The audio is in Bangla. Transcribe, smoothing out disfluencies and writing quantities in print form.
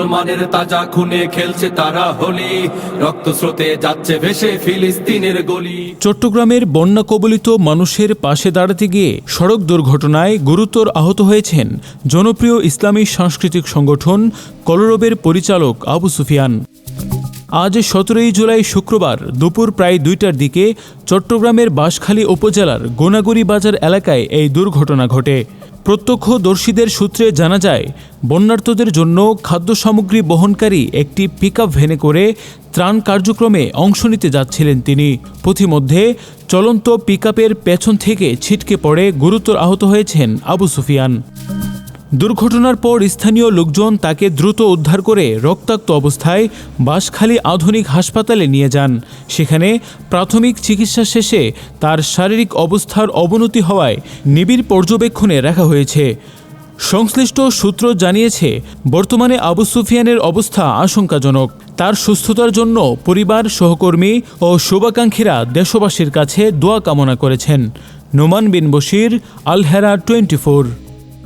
মুসলমানের তাজা খুনে খেলছে তারা হোলি, রক্ত স্রোতে যাচ্ছে ভেসে ফিলিস্তিনের গলি। চট্টগ্রামের বন্যা কবলিত মানুষের পাশে দাঁড়াতে গিয়ে সড়ক দুর্ঘটনায় গুরুতর আহত হয়েছেন জনপ্রিয় ইসলামী সাংস্কৃতিক সংগঠন কলরবের পরিচালক আবু সুফিয়ান। আজ 17 জুলাই শুক্রবার দুপুর প্রায় 2টার দিকে চট্টগ্রামের বাঁশখালী উপজেলার গোনাগুড়ি বাজার এলাকায় এই দুর্ঘটনা ঘটে। প্রত্যক্ষদর্শীদের সূত্রে জানা যায়, বন্যার্তদের জন্য খাদ্য সামগ্রী বহনকারী একটি পিকআপ ভ্যানে করে ত্রাণ কার্যক্রমে অংশ নিতে যাচ্ছিলেন তিনি। পথিমধ্যে চলন্ত পিকআপের পেছন থেকে ছিটকে পড়ে গুরুতর আহত হয়েছেন আবু সুফিয়ান। দুর্ঘটনার পর স্থানীয় লোকজন তাকে দ্রুত উদ্ধার করে রক্তাক্ত অবস্থায় বাঁশখালী আধুনিক হাসপাতালে নিয়ে যান। সেখানে প্রাথমিক চিকিৎসা শেষে তার শারীরিক অবস্থার অবনতি হওয়ায় নিবিড় পর্যবেক্ষণে রাখা হয়েছে। সংশ্লিষ্ট সূত্র জানিয়েছে, বর্তমানে আবু সুফিয়ানের অবস্থা আশঙ্কাজনক। তার সুস্থতার জন্য পরিবার, সহকর্মী ও শুভাকাঙ্ক্ষীরা দেশবাসীর কাছে দোয়া কামনা করেছেন। নোমান বিন বশির, আল হেরা 24।